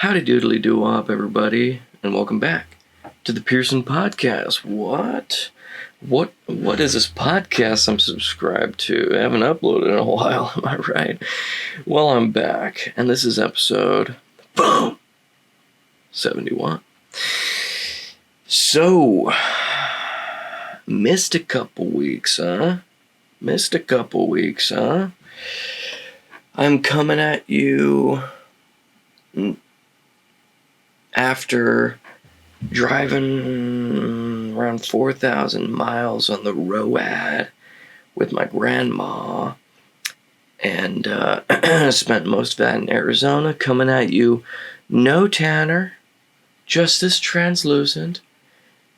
Howdy doodly doo wop, everybody, and welcome back to the Pearson Podcast. What is this podcast I'm subscribed to? I haven't uploaded in a while, am I right? Well, I'm back, and this is episode, boom, 71. So, missed a couple weeks, huh? I'm coming at you after driving around 4,000 miles on the road with my grandma and spent most of that in Arizona, coming at you no tanner, just as translucent,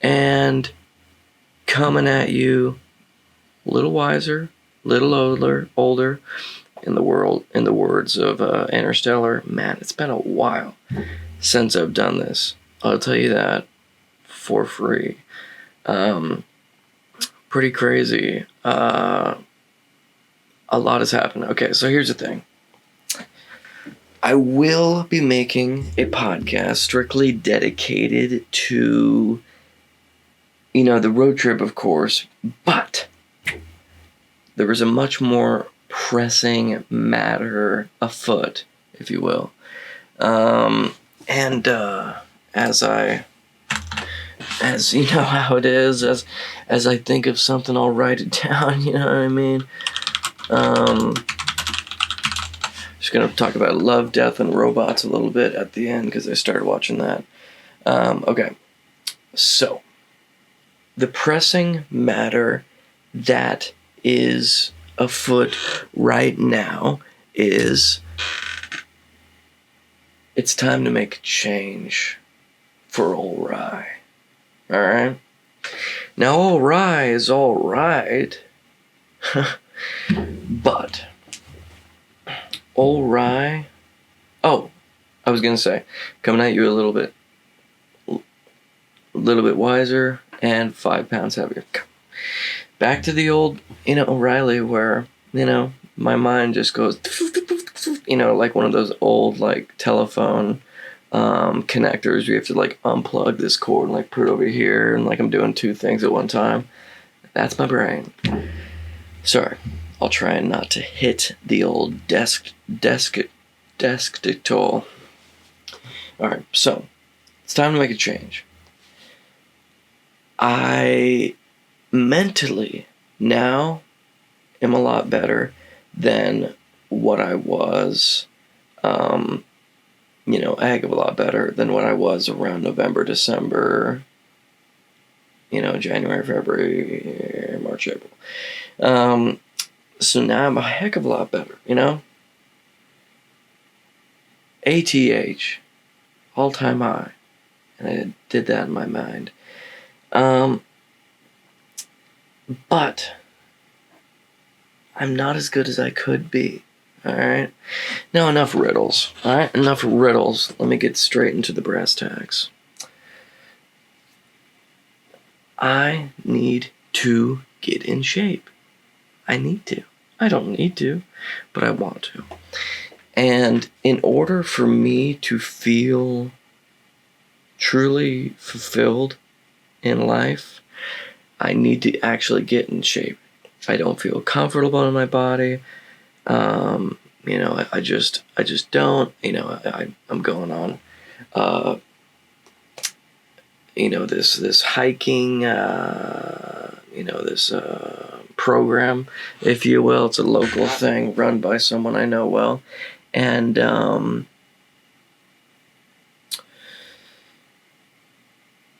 and coming at you a little wiser, little older in the words of Interstellar. Man, it's been a while since I've done this. I'll tell you that for free. Pretty crazy. A lot has happened. Okay, so here's the thing. I will be making a podcast strictly dedicated to, the road trip, of course, but there is a much more pressing matter afoot, if you will. And as you know how it is, as I think of something, I'll write it down, you know what I mean? Just gonna talk about Love, Death, and Robots a little bit at the end, because I started watching that. Okay, so the pressing matter that is afoot right now is it's time to make a change for Ol' Rye. Alright? Now, Ol' Rye is alright, but Ol' Rye... Oh, I was gonna say, coming at you a little bit wiser and 5 pounds heavier. Back to the old, O'Reilly, where, my mind just goes, like one of those old, telephone connectors. You have to, unplug this cord and, put it over here, and, I'm doing two things at one time. That's my brain. Sorry. I'll try not to hit the old desk tool. Alright, so, it's time to make a change. I mentally now am a lot better than what I was, a heck of a lot better than what I was around November, December, January, February, March, April. So now I'm a heck of a lot better, ATH, all-time high. And I did that in my mind. But I'm not as good as I could be. Alright? Now, enough riddles. Alright? Enough riddles. Let me get straight into the brass tacks. I need to get in shape. I need to. I don't need to, but I want to. And in order for me to feel truly fulfilled in life, I need to actually get in shape. I don't feel comfortable in my body. I just don't. I'm going on, this hiking, this program, if you will. It's a local thing run by someone I know well, and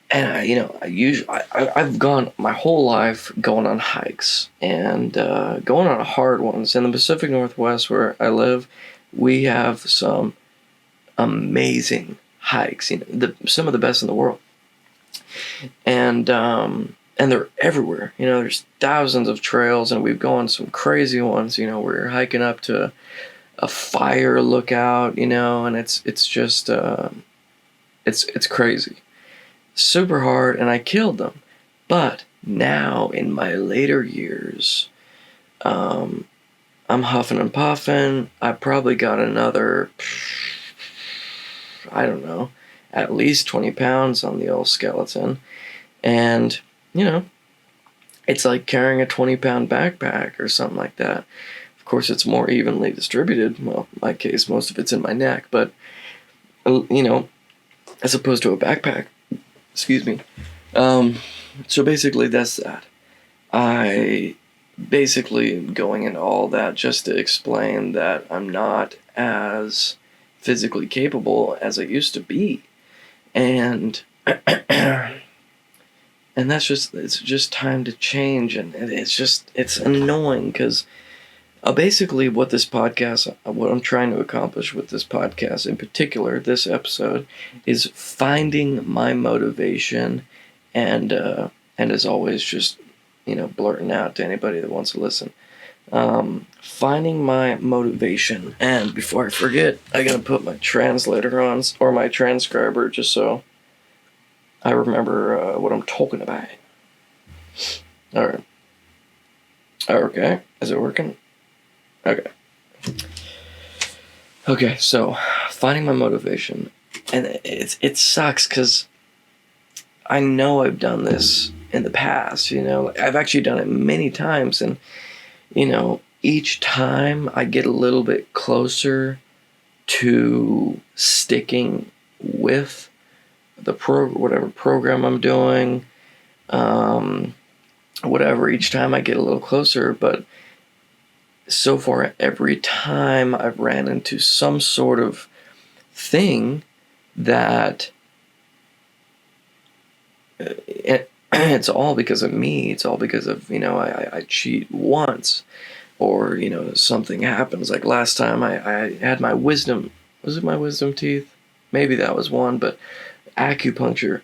I've gone my whole life going on hikes and going on hard ones. In the Pacific Northwest, where I live, we have some amazing hikes. Some of the best in the world, and they're everywhere. There's thousands of trails, and we've gone some crazy ones. We're hiking up to a fire lookout. And it's just it's crazy. Super hard, and I killed them. But now, in my later years, I'm huffing and puffing. I probably got another I don't know, at least 20 pounds on the old skeleton. And, it's like carrying a 20-pound backpack or something like that. Of course, it's more evenly distributed. Well, in my case, most of it's in my neck, but, as opposed to a backpack. Excuse me. So basically, that's that. I basically going into all that just to explain that I'm not as physically capable as I used to be. And and it's just time to change, and it's annoying because basically what I'm trying to accomplish with this podcast, in particular this episode, is finding my motivation, and as always, just blurting out to anybody that wants to listen. Finding my motivation, and before I forget, I gotta put my translator on, or my transcriber, just so I remember what I'm talking about. Alright. Okay, is it working? Okay. Okay, so finding my motivation, and it sucks because I know I've done this in the past. I've actually done it many times, and each time I get a little bit closer to sticking with the whatever program I'm doing, whatever. Each time I get a little closer, but so far every time I've ran into some sort of thing that it's all because of me. It's all because of I cheat once, or something happens. Like last time I had my wisdom. Was it my wisdom teeth? Maybe that was one, but acupuncture.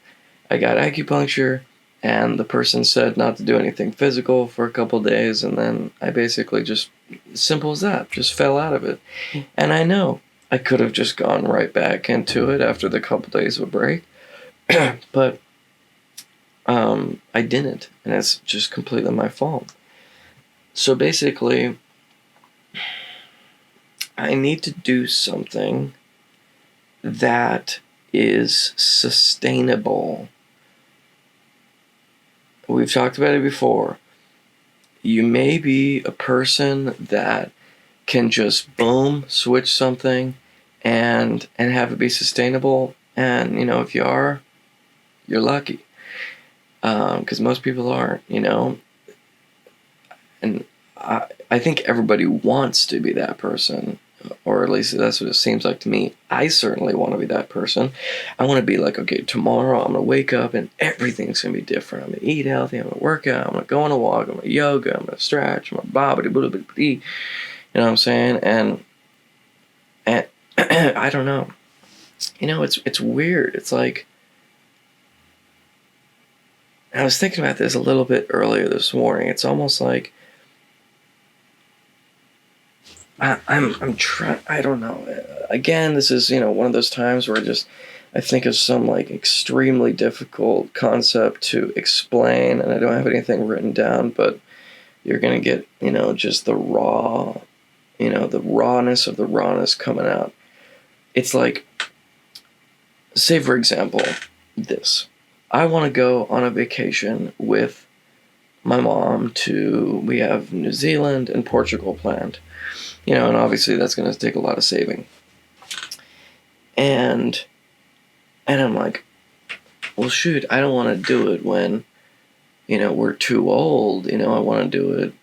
I got acupuncture, and the person said not to do anything physical for a couple days, and then I basically just, simple as that, just fell out of it. And I know I could have just gone right back into it after the couple days of a break, but I didn't, and it's just completely my fault. So basically, I need to do something that is sustainable. We've talked about it before. You may be a person that can just boom, switch something and have it be sustainable. And, if you are, you're lucky. Because most people aren't, And I think everybody wants to be that person. Or at least that's what it seems like to me. I certainly want to be that person. I want to be like, okay, tomorrow I'm going to wake up and everything's going to be different. I'm going to eat healthy. I'm going to work out. I'm going to go on a walk. I'm going to yoga. I'm going to stretch. I'm going to bobbity boobity. You know what I'm saying? And I don't know. It's weird. It's like, I was thinking about this a little bit earlier this morning. It's almost like I'm trying. I don't know. Again, this is one of those times where I think of some like extremely difficult concept to explain, and I don't have anything written down. But you're gonna get just the raw, the rawness of the rawness coming out. It's like, say for example, this. I want to go on a vacation with my mom we have New Zealand and Portugal planned. And obviously that's going to take a lot of saving. And I'm like, well, shoot, I don't want to do it when, we're too old. I want to do it,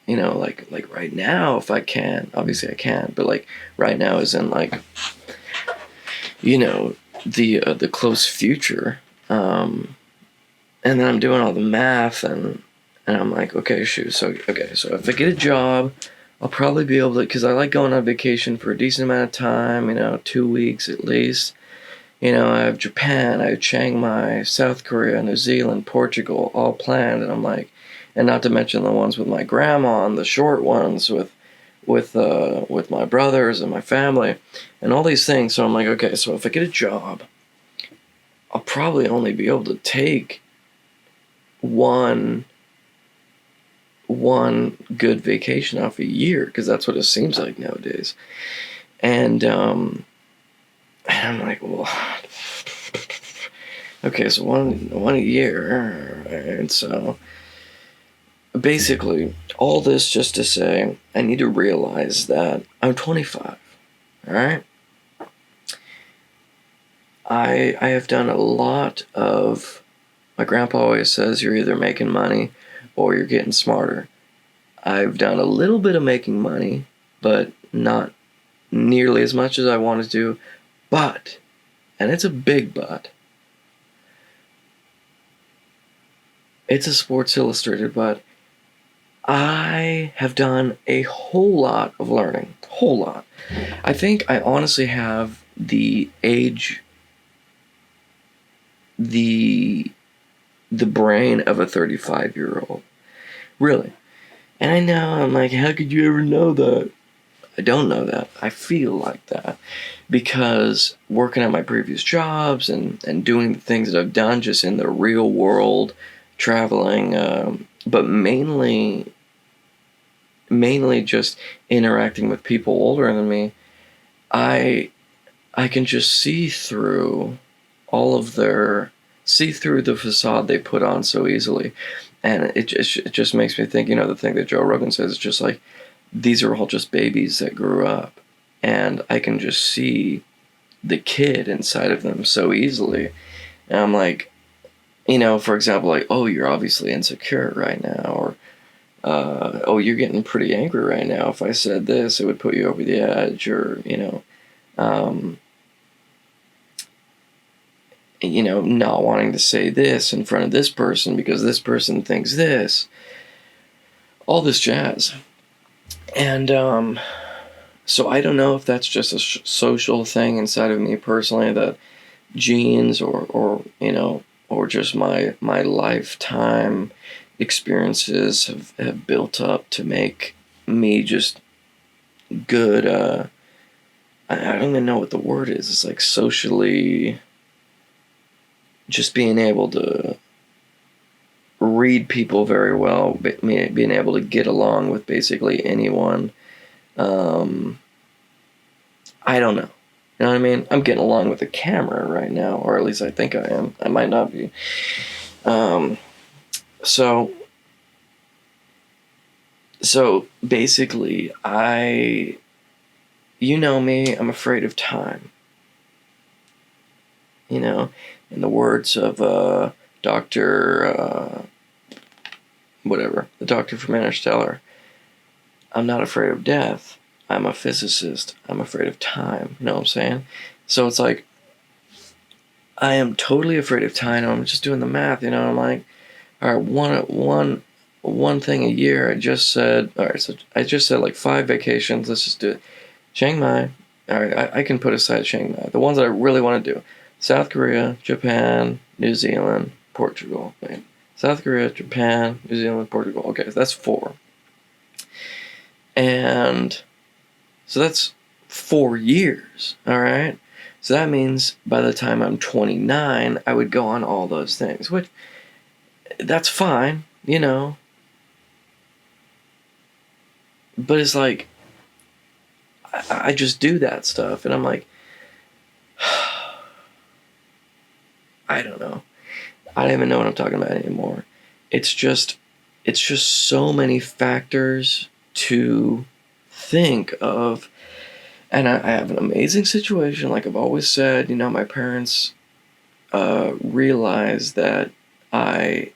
like right now if I can. Obviously I can, but like right now is in like, the close future. And then I'm doing all the math, and I'm like, okay, shoot. So if I get a job, I'll probably be able to, because I like going on vacation for a decent amount of time, 2 weeks at least. I have Japan, I have Chiang Mai, South Korea, New Zealand, Portugal, all planned. And I'm like, and not to mention the ones with my grandma and the short ones with my brothers and my family and all these things. So I'm like, okay, so if I get a job, I'll probably only be able to take one good vacation off a year, because that's what it seems like nowadays. And And I'm like, well, okay, so one a year, and so basically, all this just to say, I need to realize that I'm 25. All right, I have done a lot of. My grandpa always says you're either making money or you're getting smarter. I've done a little bit of making money, but not nearly as much as I wanted to. But, and it's a big but, it's a Sports Illustrated but, I have done a whole lot of learning. Whole lot. I think I honestly have the age, the brain of a 35-year-old. Really. And I know, I'm like, how could you ever know that? I don't know that. I feel like that. Because working at my previous jobs and doing the things that I've done just in the real world, traveling, but mainly just interacting with people older than me, I can just see through see through the facade they put on so easily. And it just makes me think, the thing that Joe Rogan says is just like, these are all just babies that grew up. And I can just see the kid inside of them so easily. And I'm like, for example, like, oh, you're obviously insecure right now. Or, oh, you're getting pretty angry right now. If I said this, it would put you over the edge. Or, not wanting to say this in front of this person because this person thinks this. All this jazz. And so I don't know if that's just a social thing inside of me personally, that genes or just my lifetime experiences have built up to make me just good. I don't even know what the word is. It's like socially, just being able to read people very well, being able to get along with basically anyone. I don't know. You know what I mean? I'm getting along with the camera right now, or at least I think I am. I might not be. So basically, you know me, I'm afraid of time. In the words of Dr. Whatever, the doctor from Interstellar, I'm not afraid of death. I'm a physicist. I'm afraid of time. You know what I'm saying? So it's like, I am totally afraid of time. I'm just doing the math. I'm like, all right, one thing a year. I just said, all right, so I just said like 5 vacations. Let's just do it. Chiang Mai. All right, I can put aside Chiang Mai. The ones that I really want to do: South Korea, Japan, New Zealand, Portugal. Right? South Korea, Japan, New Zealand, Portugal. Okay, so that's 4. And so that's 4 years, all right? So that means by the time I'm 29, I would go on all those things, which, that's fine, But it's like, I just do that stuff, and I'm like, I don't know. I don't even know what I'm talking about anymore. It's just so many factors to think of. And I have an amazing situation. Like I've always said, my parents realize that I'm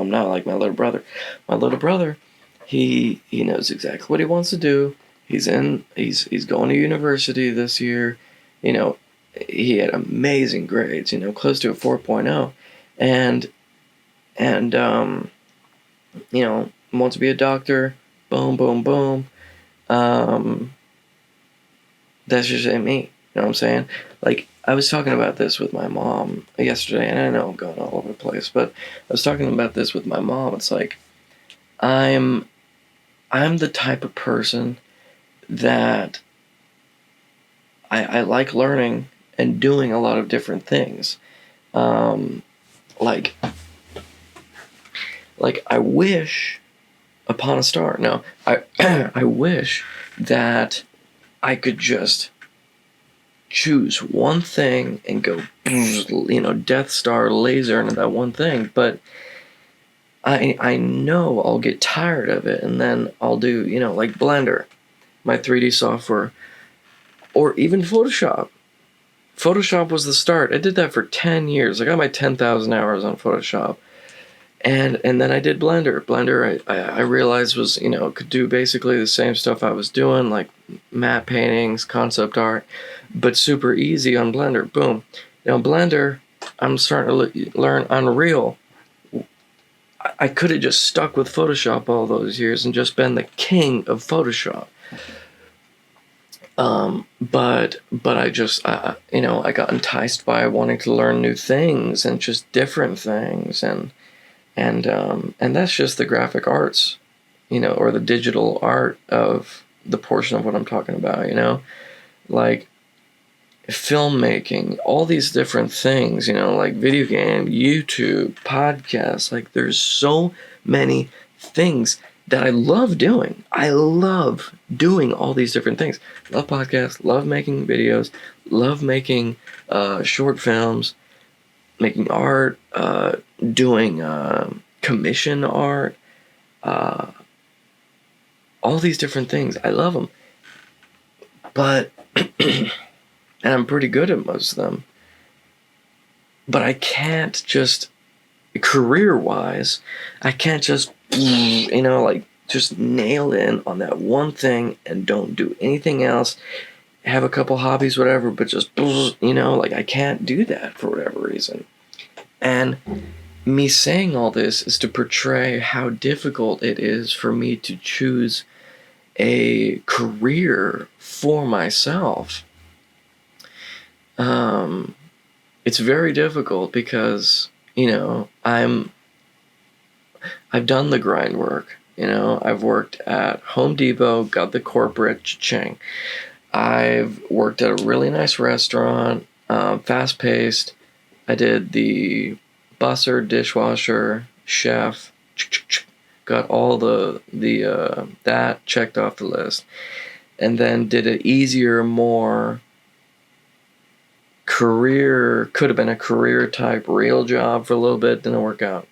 not like my little brother. My little brother, he knows exactly what he wants to do. He's going to university this year. He had amazing grades, close to a 4.0. And wants to be a doctor. Boom, boom, boom. That's just me. You know what I'm saying? Like, I was talking about this with my mom yesterday, and I know I'm going all over the place, but I was talking about this with my mom. It's like, I'm the type of person that I like learning and doing a lot of different things. Like I wish upon a star. No, I wish that I could just choose one thing and go, Death Star laser into that one thing. But I know I'll get tired of it, and then I'll do, like Blender, my 3D software, or even Photoshop. Photoshop was the start. I did that for 10 years. I got my 10,000 hours on Photoshop. And then I did Blender. Blender, I realized was, could do basically the same stuff I was doing, like matte paintings, concept art, but super easy on Blender. Boom. Blender, I'm starting to learn Unreal. I could have just stuck with Photoshop all those years and just been the king of Photoshop. But I just, I got enticed by wanting to learn new things and just different things. And that's just the graphic arts, or the digital art of the portion of what I'm talking about, like filmmaking, all these different things, like video game, YouTube, podcasts. Like there's so many things that I love doing. I love doing all these different things. Love podcasts, love making videos, love making short films, making art, doing commission art, all these different things. I love them. But, and I'm pretty good at most of them. But I can't just, career-wise, I can't just, just nail in on that one thing and don't do anything else. Have a couple hobbies, whatever, but just, I can't do that for whatever reason. And me saying all this is to portray how difficult it is for me to choose a career for myself. It's very difficult because, I've done the grind work. I've worked at Home Depot, got the corporate cha-ching. I've worked at a really nice restaurant, fast-paced. I did the busser, dishwasher, chef, got all that checked off the list. And then did an easier, more could have been a career type real job for a little bit, didn't work out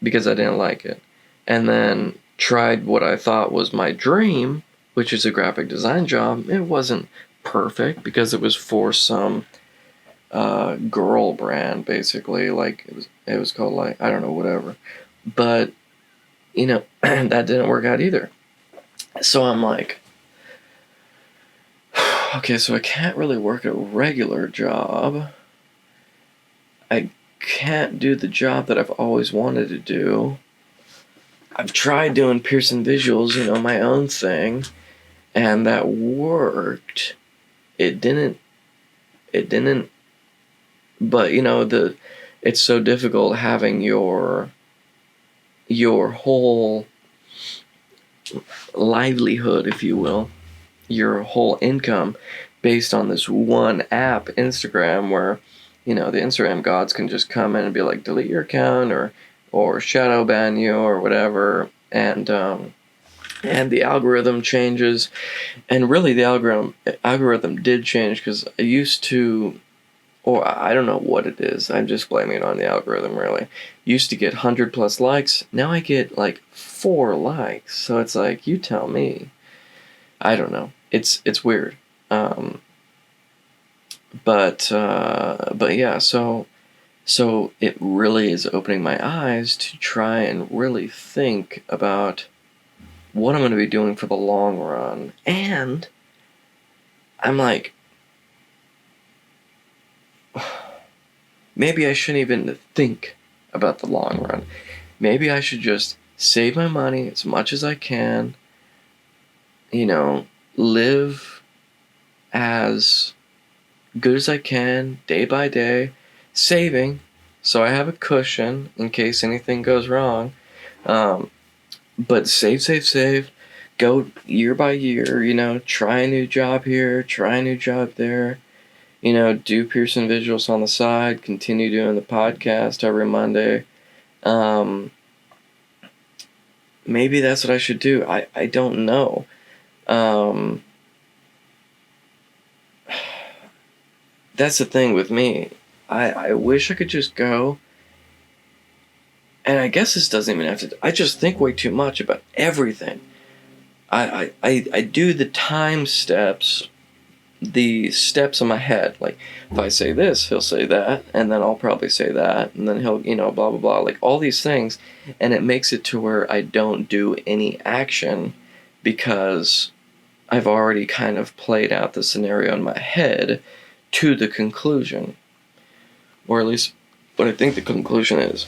because I didn't like it. And then tried what I thought was my dream, which is a graphic design job. It wasn't perfect because it was for some girl brand, basically. Like it was called, like, I don't know, whatever. But that didn't work out either. So I'm like, okay, so I can't really work a regular job. I can't do the job that I've always wanted to do. I've tried doing Pearson Visuals, my own thing, and that worked. It didn't, but it's so difficult having your whole livelihood, if you will, your whole income based on this one app, Instagram, where the Instagram gods can just come in and be like, delete your account or shadow ban you or whatever, and the algorithm changes. And really the algorithm did change, because I used to, or I don't know what it is, I'm just blaming it on the algorithm, really. Used to get 100 plus likes, now I get like 4 likes, so it's like, you tell me. I don't know. It's weird. But yeah, so it really is opening my eyes to try and really think about what I'm going to be doing for the long run. And I'm like, maybe I shouldn't even think about the long run. Maybe I should just save my money as much as I can, live as good as I can, day by day, saving, so I have a cushion in case anything goes wrong. But save, go year by year, try a new job here, try a new job there, do Pearson Visuals on the side, continue doing the podcast every Monday. Maybe that's what I should do. I don't know. that's the thing with me. I wish I could just go, and I guess this doesn't even have to. I just think way too much about everything. I do the time steps, the steps in my head. Like, if I say this, he'll say that, and then I'll probably say that, and then he'll, blah, blah, blah. Like, all these things, and it makes it to where I don't do any action because I've already kind of played out the scenario in my head to the conclusion. Or at least what I think the conclusion is.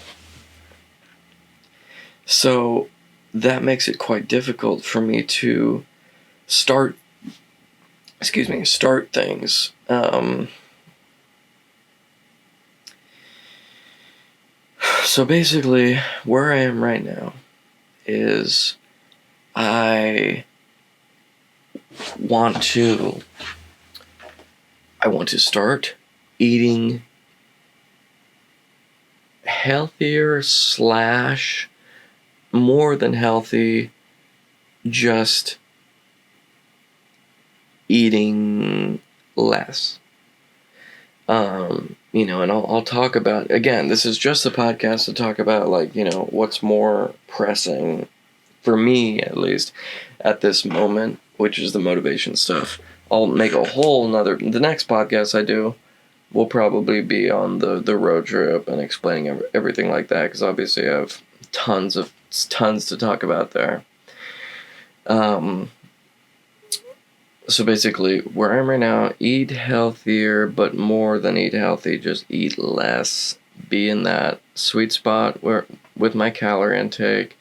So that makes it quite difficult for me to start things. So basically, where I am right now is I want to start eating healthier / more than healthy, just eating less. And I'll talk about, again, this is just a podcast to talk about, like, what's more pressing, for me at least, at this moment, which is the motivation stuff. I'll make a whole nother, the next podcast I do will probably be on the road trip and explaining everything like that, because obviously I have tons to talk about there. So basically, where I am right now, eat healthier, but more than eat healthy, just eat less. Be in that sweet spot where with my calorie intake,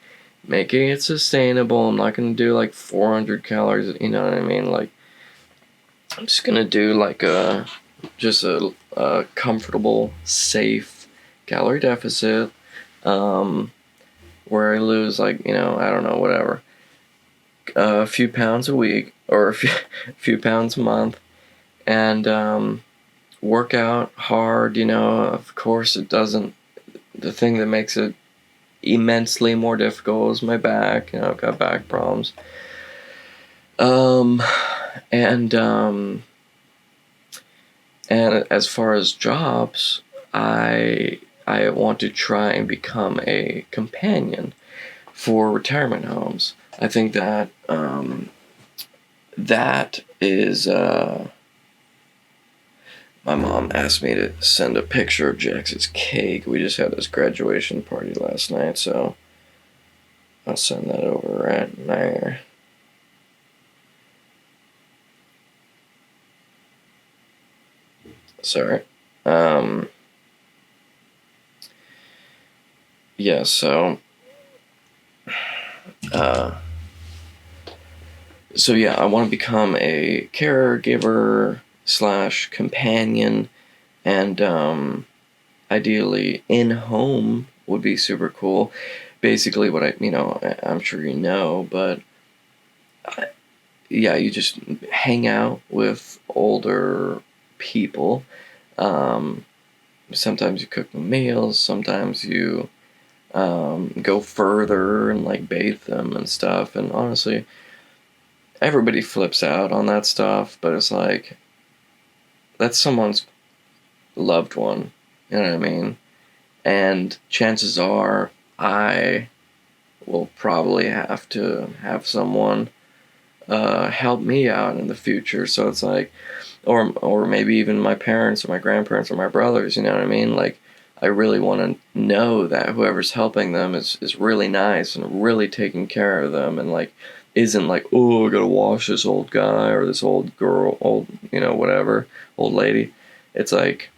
making it sustainable. I'm not going to do like 400 calories, you know what I mean? Like, I'm just going to do like a comfortable, safe calorie deficit, where I lose like, I don't know, whatever, a few pounds a week, or a few pounds a month, and work out hard. Of course, it doesn't. The thing that makes it immensely more difficult is my back. I've got back problems. And as far as jobs, I want to try and become a companion for retirement homes. I think that that is, my mom asked me to send a picture of Jax's cake. We just had his graduation party last night, so I'll send that over right there. Sorry. Yeah, so yeah, I want to become a caregiver / companion, and ideally in-home would be super cool. Basically what I'm sure but yeah, you just hang out with older people. Sometimes you cook them meals, sometimes you go further and like bathe them and stuff, and honestly, everybody flips out on that stuff, but it's like, that's someone's loved one, you know what I mean? And chances are I will probably have to have someone help me out in the future. So it's like, or maybe even my parents or my grandparents or my brothers, you know what I mean? Like, I really want to know that whoever's helping them is really nice and really taking care of them, and like isn't like, oh, I gotta wash this old guy or this old girl, whatever, old lady. It's like,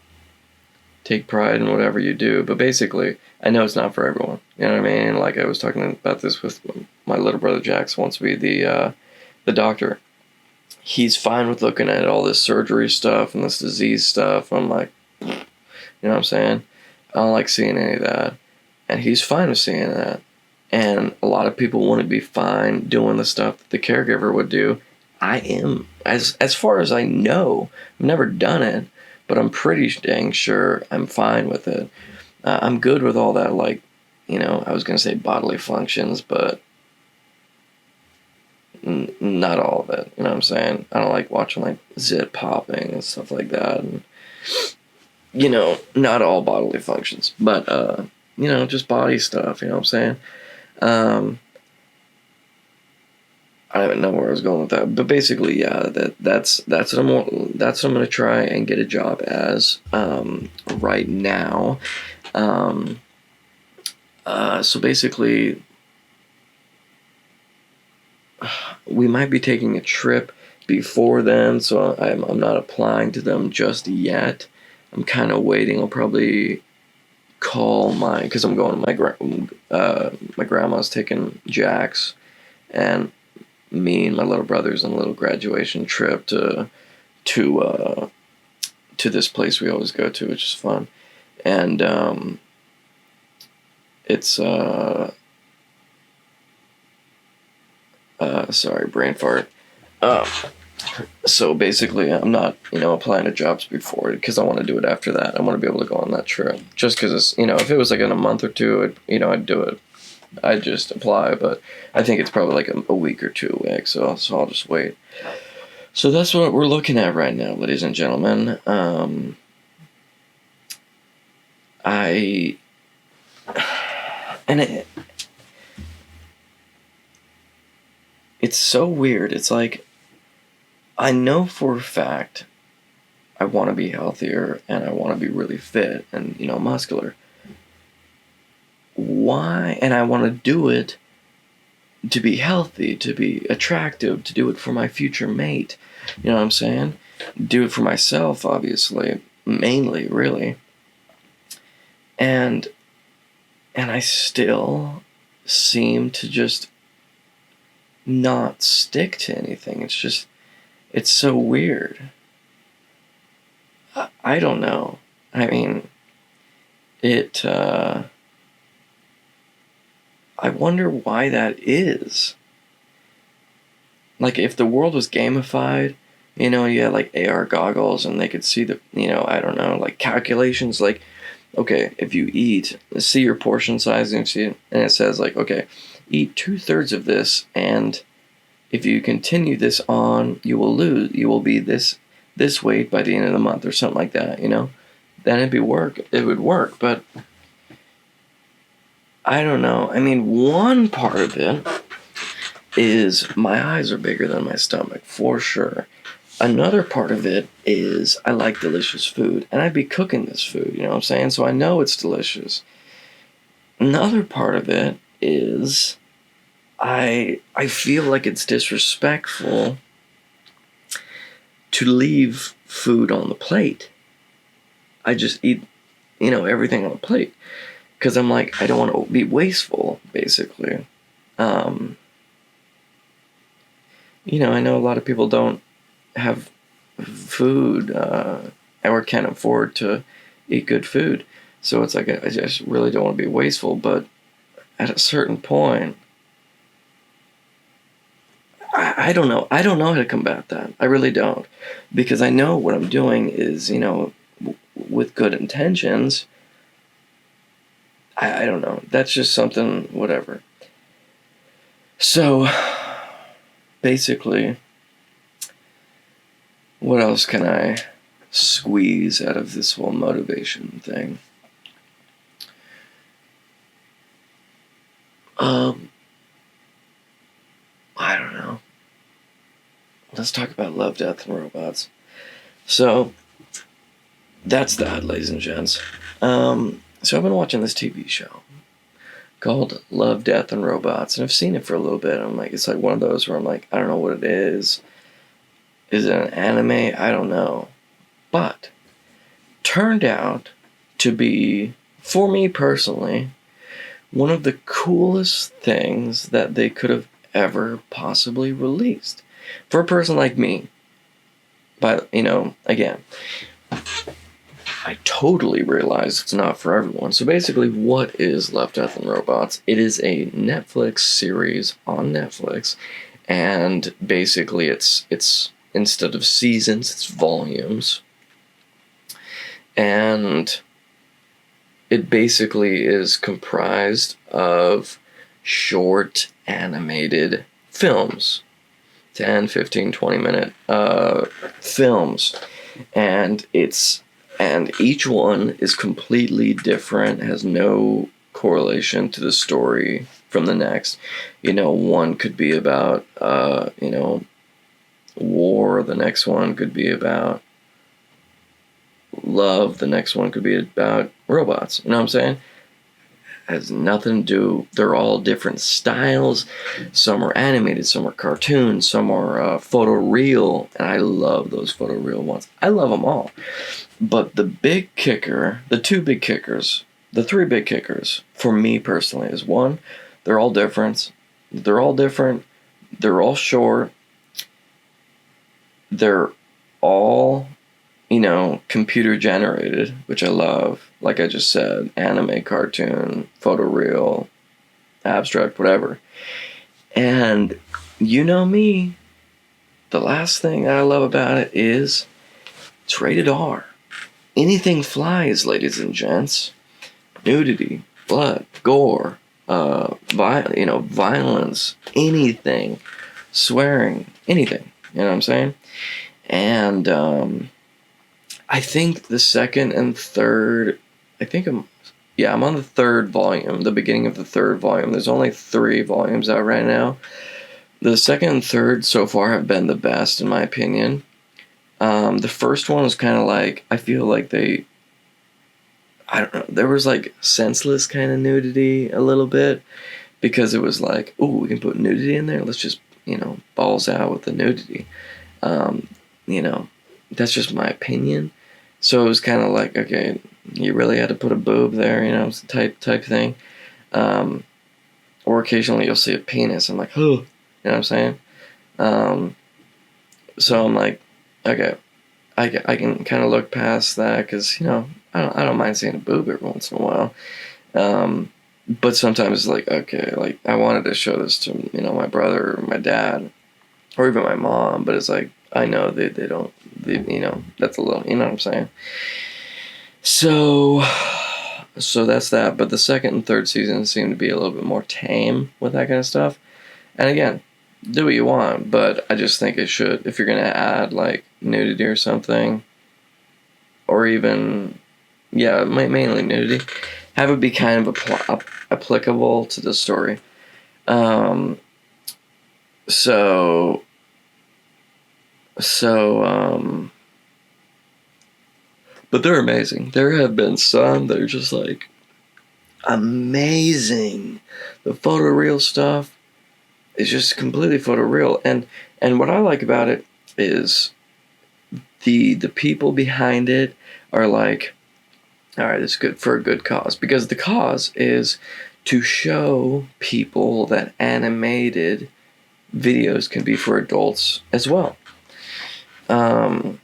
take pride in whatever you do. But basically, I know it's not for everyone. You know what I mean? Like, I was talking about this with my little brother Jax, wants to be the doctor. He's fine with looking at all this surgery stuff and this disease stuff. I'm like, you know what I'm saying? I don't like seeing any of that. And he's fine with seeing that. And a lot of people want to be fine doing the stuff that the caregiver would do. I am. As far as I know, I've never done it, but I'm pretty dang sure I'm fine with it. I'm good with all that, like, I was going to say bodily functions, but not all of it. You know what I'm saying? I don't like watching, like, zit popping and stuff like that. And not all bodily functions, but, just body stuff, you know what I'm saying? I don't even know where I was going with that, but basically, yeah, that's what I'm gonna try and get a job as, right now. So basically, we might be taking a trip before then, so I'm not applying to them just yet. I'm kind of waiting. I'll probably call because I'm going to my grandma's taking Jack's, and me and my little brother's on a little graduation trip to this place we always go to, which is fun, and it's sorry, brain fart. So basically, I'm not, applying to jobs before because I want to do it after that. I want to be able to go on that trip. Just because it's, if it was like in a month or two, I'd do it. I'd just apply, but I think it's probably like a week or two away, so I'll just wait. So that's what we're looking at right now, ladies and gentlemen. It's so weird. It's like, I know for a fact I want to be healthier and I want to be really fit and, muscular. Why? And I want to do it to be healthy, to be attractive, to do it for my future mate. You know what I'm saying? Do it for myself, obviously, mainly, really. And I still seem to just not stick to anything. It's so weird. I don't know. I mean, I wonder why that is. Like, if the world was gamified, you had like AR goggles and they could see the, I don't know, like calculations, like, okay, if you eat, see your portion size and it says like, okay, eat 2/3 of this, and if you continue this on, you will be this weight by the end of the month or something like that, then it would work, but I don't know. I mean, one part of it is my eyes are bigger than my stomach, for sure. Another part of it is I like delicious food, and I'd be cooking this food, you know what I'm saying? So I know it's delicious. Another part of it is I feel like it's disrespectful to leave food on the plate. I just eat, everything on the plate. Because I'm like, I don't want to be wasteful, basically. I know a lot of people don't have food or can't afford to eat good food. So it's like, I just really don't want to be wasteful. But at a certain point, I don't know. I don't know how to combat that. I really don't. Because I know what I'm doing is, with good intentions. I don't know. That's just something, whatever. So, basically, what else can I squeeze out of this whole motivation thing? I don't know. Let's talk about Love, Death, and Robots. So, that's that, ladies and gents. So I've been watching this TV show called Love, Death, and Robots, and I've seen it for a little bit. I'm like, it's like one of those where I'm like, I don't know what it is. Is it an anime? I don't know. But turned out to be, for me personally, one of the coolest things that they could have ever possibly released. For a person like me. But, again, I totally realize it's not for everyone. So basically, what is Love, Death, and Robots? It is a Netflix series on Netflix, and basically it's instead of seasons, it's volumes. And it basically is comprised of short animated films. 10, 15, 20 minute films. And it's And each one is completely different, has no correlation to the story from the next. One could be about, war. The next one could be about love. The next one could be about robots. You know what I'm saying? Has nothing to do. They're all different styles. Some are animated, some are cartoons, some are photoreal, and I love those photoreal ones. I love them all. But the three big kickers for me personally is one, they're all different. They're all different. They're all short. They're all computer generated, which I love. Like I just said, anime, cartoon, photoreal, abstract, whatever. And you know me, the last thing that I love about it is it's rated R. Anything flies, ladies and gents. Nudity, blood, gore, violence, anything, swearing, anything. You know what I'm saying? And I think the second and third, I'm on the third volume, the beginning of the third volume. There's only 3 volumes out right now. The second and third so far have been the best, in my opinion. The first one was kind of like, I feel like I don't know, there was like senseless kind of nudity a little bit, because it was like, oh, we can put nudity in there, let's just, balls out with the nudity. That's just my opinion. So it was kind of like, okay, you really had to put a boob there, type thing. Or occasionally you'll see a penis. I'm like, oh, you know what I'm saying? So I'm like, okay, I can kind of look past that, because I don't mind seeing a boob every once in a while. But sometimes it's like, okay, like I wanted to show this to my brother or my dad or even my mom, but it's like, I know they don't, that's a little, you know what I'm saying? So that's that. But the second and third season seem to be a little bit more tame with that kind of stuff. And again, do what you want, but I just think it should, if you're going to add like nudity or something, or even, mainly nudity, have it be kind of applicable to the story. But they're amazing. There have been some that are just like amazing. The photoreal stuff is just completely photoreal, and what I like about it is the people behind it are like, all right, it's good for a good cause, because the cause is to show people that animated videos can be for adults as well. And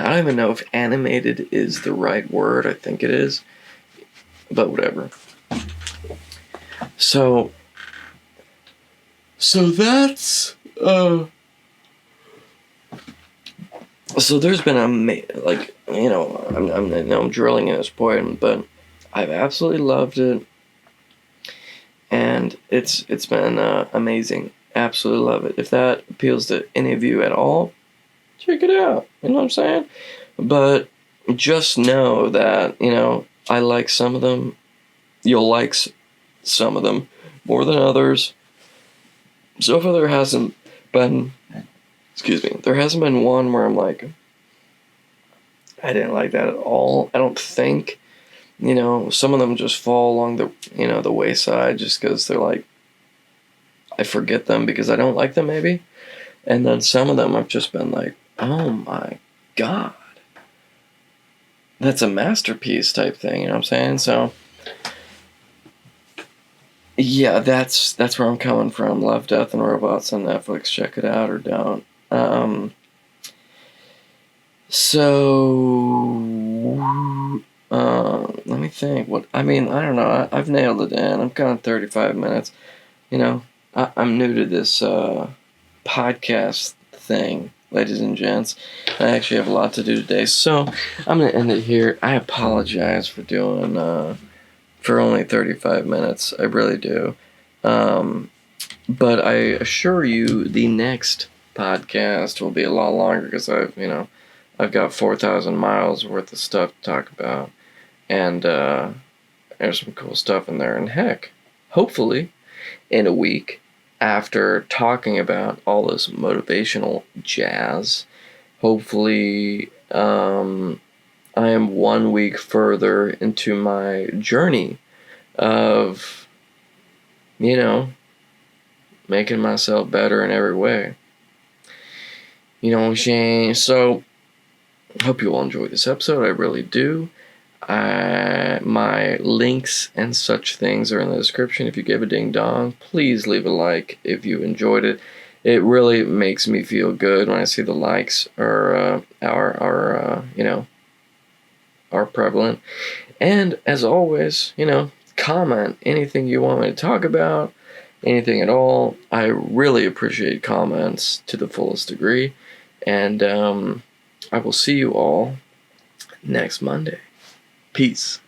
I don't even know if animated is the right word. I think it is, but whatever. So that's so there's been I'm drilling in this point, but I've absolutely loved it, and it's been amazing. Absolutely love it. If that appeals to any of you at all, check it out. You know what I'm saying? But just know that, I like some of them. You'll like some of them more than others. So far there hasn't been one where I'm like, I didn't like that at all. I don't think. Some of them just fall along the, the wayside just because they're like, I forget them because I don't like them maybe. And then some of them I've just been like, oh my God, that's a masterpiece type thing, you know what I'm saying? So, yeah, that's where I'm coming from. Love, Death, and Robots on Netflix. Check it out or don't. Let me think. I don't know. I've nailed it in. I'm kind of 35 minutes. I'm new to this podcast thing, ladies and gents. I actually have a lot to do today, so I'm going to end it here. I apologize for doing, for only 35 minutes. I really do. But I assure you the next podcast will be a lot longer because I've I've got 4,000 miles worth of stuff to talk about. And there's some cool stuff in there. And heck, hopefully, in a week, after talking about all this motivational jazz, hopefully I am 1 week further into my journey of, making myself better in every way. Shane. So, hope you all enjoy this episode. I really do. My links and such things are in the description. If you give a ding dong, please leave a like if you enjoyed it. It really makes me feel good when I see the likes are prevalent. And as always, comment anything you want me to talk about, anything at all. I really appreciate comments to the fullest degree. And I will see you all next Monday. Peace.